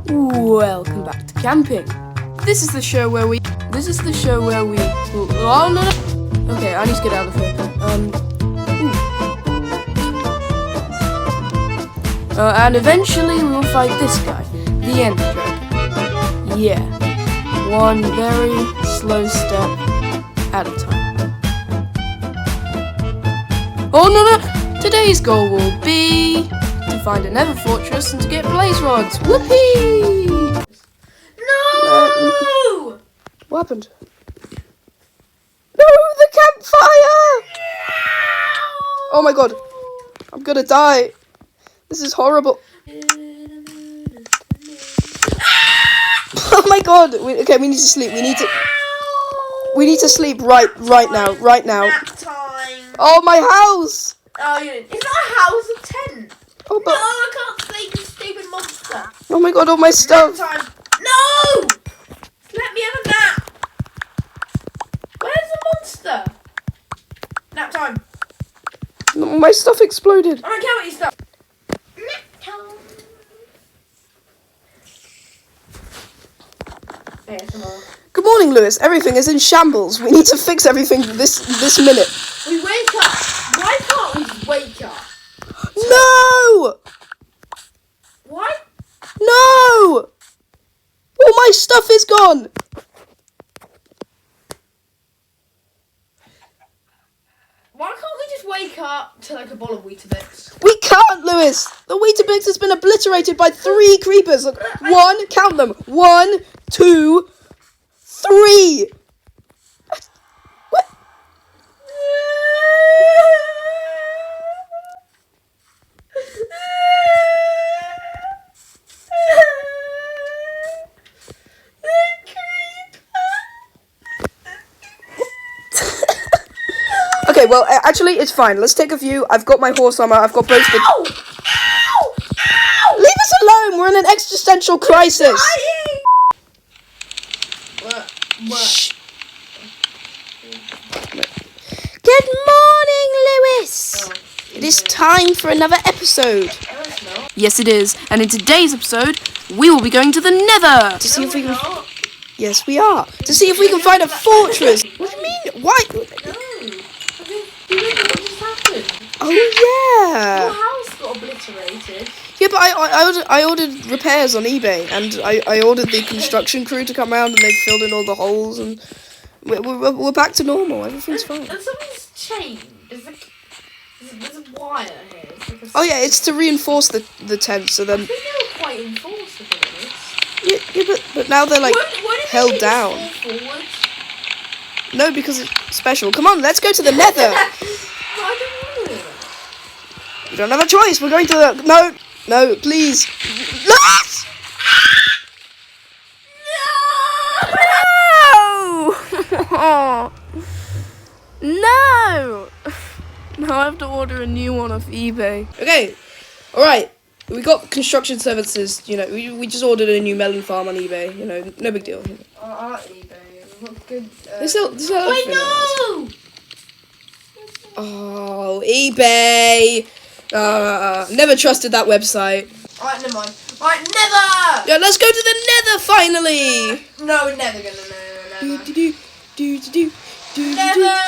Welcome back to camping. This is the show where we. Oh no! Okay, I need to get out of here. And eventually we will fight this guy, the Ender Dragon. Yeah, one very slow step at a time. Oh no! Today's goal will be to find a nether fortress and to get blaze rods. Whoopee! No! What happened? No, the campfire! Oh my god, I'm gonna die. This is horrible. Oh my god. Okay, we need to sleep. We need to sleep right now. Nap time. Oh, my house. Oh, it's not a house, a tent. Oh, but No, I can't sleep, you stupid monster. oh my god, all my stuff. Nap time. No! Let me have a nap. Where's the monster? Nap time. All my stuff exploded. I don't care what you stuff. Nap time. ASMR. Good morning, Lewis. Everything is in shambles. We need to fix everything this minute. We wake up. Why can't we wake up? No! Why? No! All my stuff is gone. Why can't we just wake up to like a bowl of Weetabix? We can't, Lewis. The Weetabix has been obliterated by 3 creepers. Look, 1, count them. 1, 2, 3. What? Okay, well, actually, it's fine. Let's take a view. I've got my horse armor. I've got both the... Ow! Ow! Ow! Leave us alone. We're in an existential crisis. Shh. Good morning, Lewis. It is time for another episode. Yes, it is. And in today's episode, we will be going to the Nether to see if we can. Yes, we are. To see if we can find a fortress. What do you mean? Why? Oh yeah. Your house got obliterated. Yeah, but I ordered repairs on eBay, and I ordered the construction crew to come around, and they filled in all the holes, and we're back to normal. Everything's fine. And something's changed. There's a wire here. It's like Oh yeah, it's to reinforce the tent, so then. I think they were quite enforceable. Yeah, but now they're like held down. Forward? No, because it's special. Come on, let's go to the Nether. I don't know. We don't have a choice. We're going to the no, please. Lewis! No! No! Now I have to order a new one off eBay. Okay, all right. We got construction services. You know, we just ordered a new melon farm on eBay. You know, no big deal. I like eBay. What good? They sell Wait, everything no! else. Oh, eBay. Never trusted that website. Alright, never mind. Alright, never! Yeah, let's go to the Nether finally. No, we're never gonna know. Never!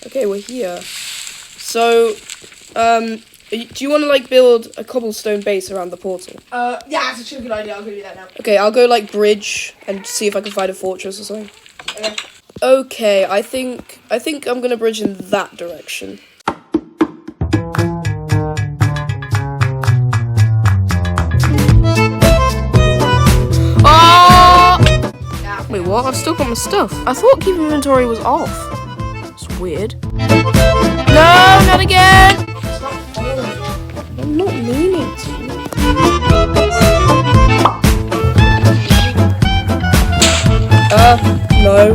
Okay, we're here. So, do you want to like build a cobblestone base around the portal? Yeah, it's a good idea. I'll do that now. Okay, I'll go like bridge and see if I can find a fortress or something. Okay. Okay, I think I'm gonna bridge in that direction. Oh! Wait, what? I've still got my stuff. I thought keep inventory was off. It's weird. No, not again! It's not falling. I'm not meaning to. No.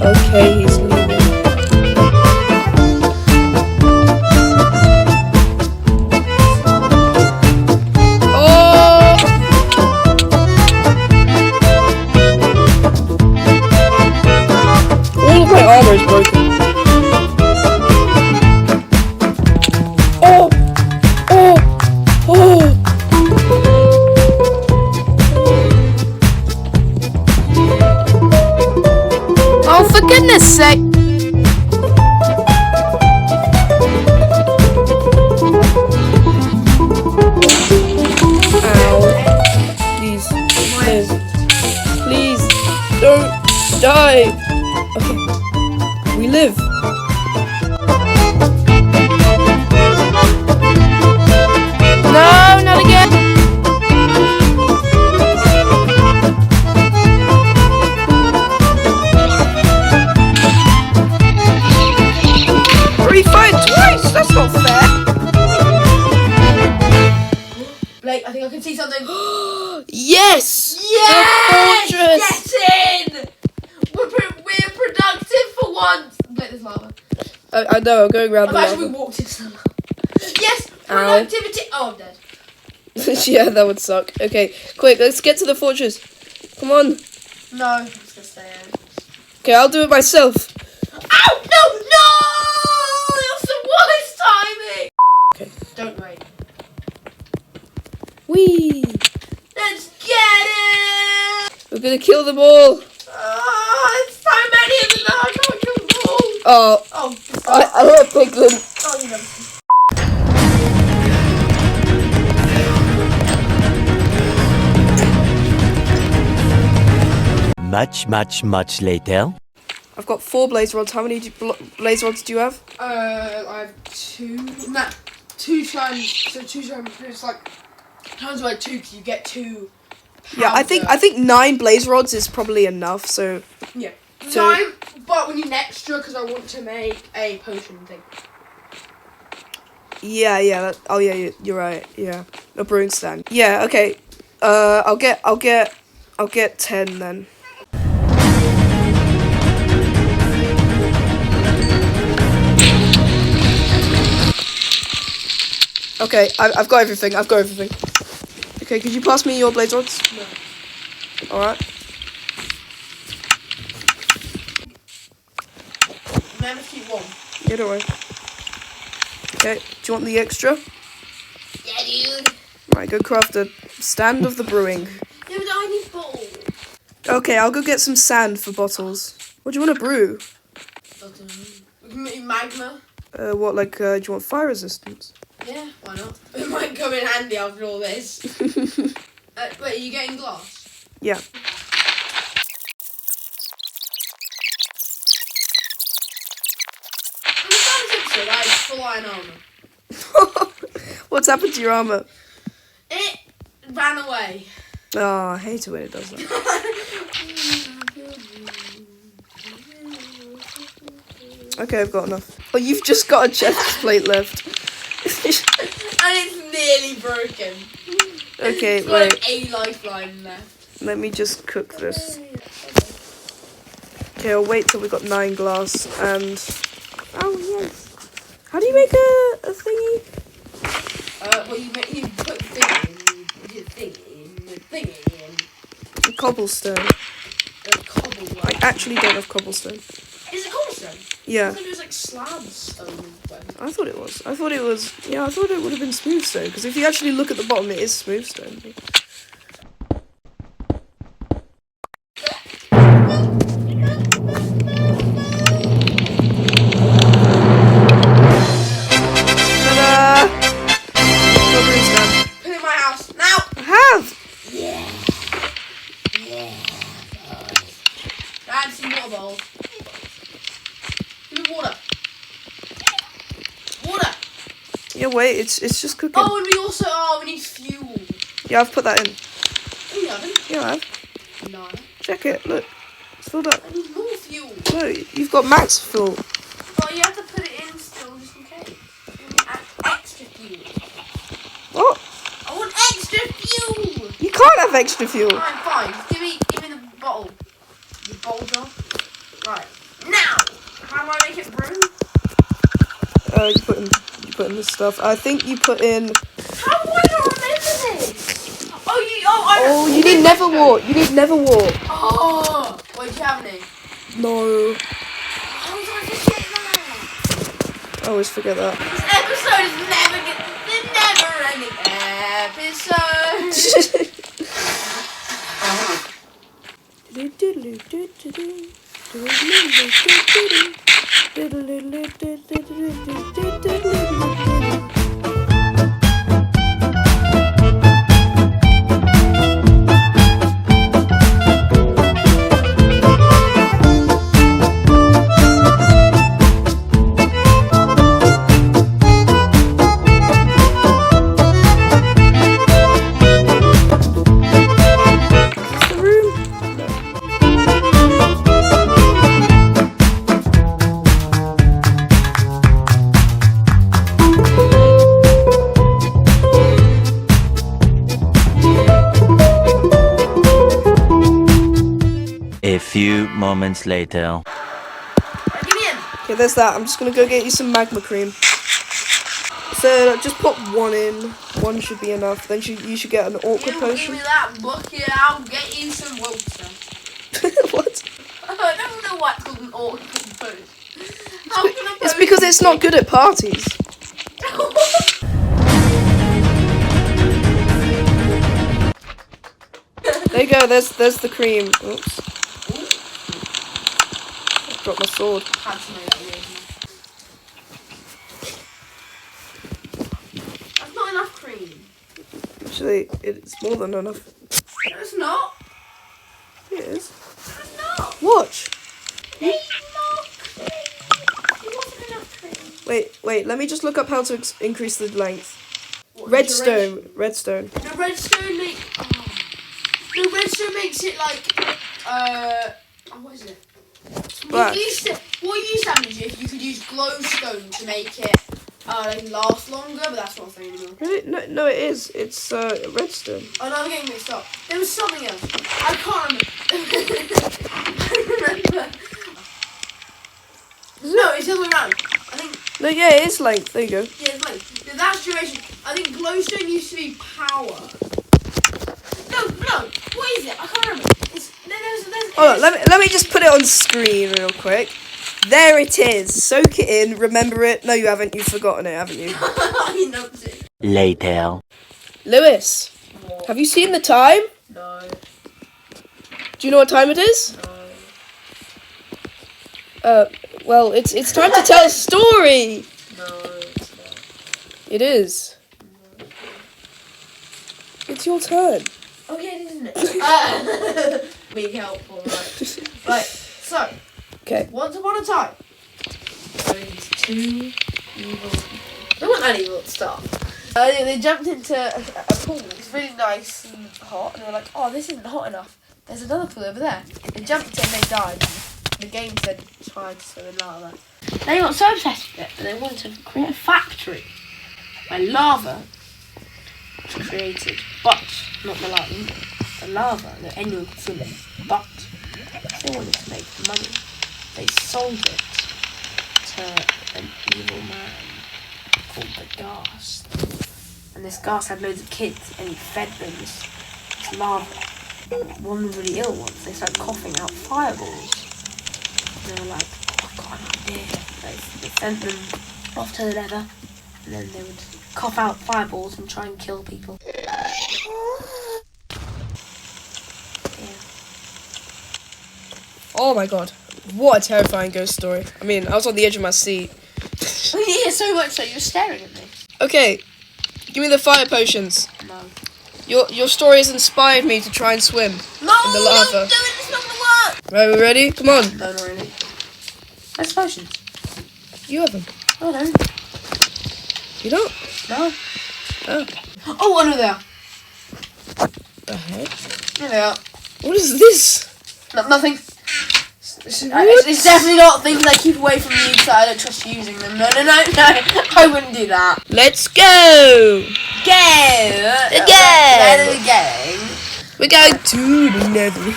Okay, he's leaving. Oh! All of my armor is broken. Oh! Oh! Oh! Wait, I think I can see something. Yes! Yes! The fortress! Get in! We're productive for once. Wait, there's lava. I know, I'm going around the Imagine we lava. walked into the lava. Yes! Productivity! Oh, I'm dead. Yeah, that would suck. Okay, quick, let's get to the fortress. Come on. No, I'm just gonna stay in. Okay, I'll do it myself. Ow! No! No! It was the worst timing! Okay. Don't wait. Whee! Let's get it! We're gonna kill them all. It's so many of them that I can't kill them all. Oh, Oh, I heard a piglin. oh, you know. Much later. I've got 4 blaze rods. How many blaze rods do you have? I have 2. Nah, 2 times. So 2 times. It's like times by 2 because you get 2. Yeah, I think 9 blaze rods is probably enough. So Yeah. So- 9, but we need an extra because I want to make a potion thing. yeah. Oh yeah, you're right. Yeah, a brewing stand. Yeah. Okay. I'll get 10 then. Okay, I've got everything. Okay, could you pass me your blaze rods? No. Alright. Remember to keep 1. Yeah, don't worry. Okay, do you want the extra? Yeah, dude. Right, go craft a stand of the brewing. Yeah, but I need bowl. Okay, I'll go get some sand for bottles. What do you want to brew? We can make magma. What, like, do you want fire resistance? Yeah, why not? It might come in handy after all this. Wait, are you getting glass? Yeah. In the first episode, I had full iron armor. What's happened to your armor? It ran away. Oh, I hate it when it does that. Okay, I've got enough. Oh, you've just got a chest plate left. And it's nearly broken. Okay, It's got wait. like a lifeline left. Let me just cook this. Okay, I'll wait till we got 9 glass and... Oh, yes. How do you make a thingy? Well, you put the thing in, you do the thing in. A cobblestone. Cobblestone. I actually don't have cobblestone. Is it cobblestone? Yeah. I thought it was like slab stone. I thought it was. I thought it would have been smooth stone, because if you actually look at the bottom, it is smooth stone. Ta-da! Got brewing stand. Put it in my house now. I have! Dad, some water bowls. Give me water. Water. Yeah, wait, it's just cooking. Oh, and we need fuel. Yeah, I've put that in. In the oven? Yeah, I have. No. Check it, look. It's filled up. I need more fuel. No, you've got max full. But you have to put it in still just in case. You need extra fuel. What? I want extra fuel. You can't have extra fuel. Alright, fine. Give me the bottle. The bottle jar. Right. Now! How do I make it brew? You put in this stuff. I think you put in... How do I not remember this? Oh, you need never wart. You need never wart. Oh! Wait, do you have any? No. How did I forget that? I always forget that. This episode is the never-ending episode. few moments later. Right, give me in. Okay, there's that. I'm just gonna go get you some magma cream. So just put one in. One should be enough. Then you should get an awkward Give potion. me that bucket. I'll get you some water. What? I don't know what's called an awkward potion. How can a It's because it's not good at parties. There you go. There's the cream. Oops. I dropped my sword. Had to know that weird enough. That's not enough cream. Actually, it's more than enough. No, it's not. It is. It's not. Watch. It's not cream. It wasn't enough cream. Wait. Let me just look up how to increase the length. What, Redstone. the redstone makes it like what is it? Black. What you used to have is if you could use glowstone to make it like last longer, but that's not a thing anymore. Really? No, it is. It's redstone. Oh no, I'm getting mixed up. There was something else. I can't remember. No, it's the other way around. I think. No, yeah, it is length. There you go. Yeah, it's like that's duration. I think glowstone used to be power. No. What is it? I can't remember. Hold on, let me just put it on screen real quick. There it is. Soak it in. Remember it. No, you haven't. You've forgotten it, haven't you? I know it. Later. Lewis, have you seen the time? No. Do you know what time it is? No. Well, it's time to tell a story. No, it's not. It is. It's your turn. Oh yeah, isn't it? Being helpful, right? Right. So. Okay. Once upon a time, there was two evil people. They weren't that evil at the start. They jumped into a pool. It's really nice and hot, and they were like, "Oh, this isn't hot enough. There's another pool over there." They jumped in, they died. The game said try to swim in lava. They got so obsessed with it that they wanted to create a factory where lava was created, but not the lava that anyone could swim in. But they wanted to make money. They sold it to an evil man called the Ghast. And this Ghast had loads of kids and he fed them this lava. And one was really ill once. They started coughing out fireballs. And they were like, oh, I've got an idea. They sent them off to the nether and then they would cough out fireballs and try and kill people. Oh my god. What a terrifying ghost story. I mean, I was on the edge of my seat. Yeah, so much so you were staring at me. Okay. Give me the fire potions. No. Your story has inspired me to try and swim No, in the lava. don't do it, it's not gonna work. Right, we ready? Come on. No, not really. Where's potions? You have them. Oh, no. You don't? No. Oh. Oh, I know they are. The heck? There they are. What is this? No, nothing. It's definitely not things I keep away from you, so I don't trust you using them. No. I wouldn't do that. Let's go! Again. We're going to the nether.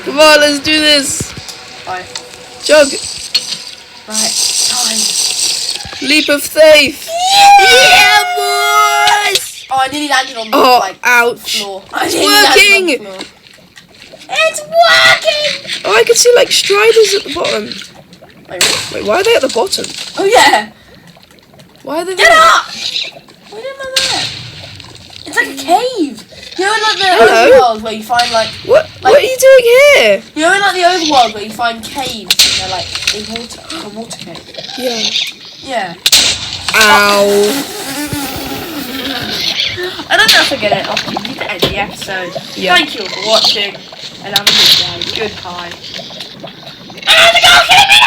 Come on, let's do this. Right. Jog. Right. Time. Leap of faith. Yeah, boys! Oh, I nearly landed on the ouch. floor. It's working! It's working! Oh, I can see like striders at the bottom. Wait, really? Wait, why are they at the bottom? Oh, yeah. Why are they Get there? up! Why am I there? It's like a cave. You know in like the Hello? overworld where you find like... What are you doing here? You know in like the overworld where you find caves and they're like in water, like a water cave? Yeah. Yeah. Ow. I don't know if I get an opportunity to end the episode. Yeah. Thank you for watching and have a good day. Goodbye. And the girl came in!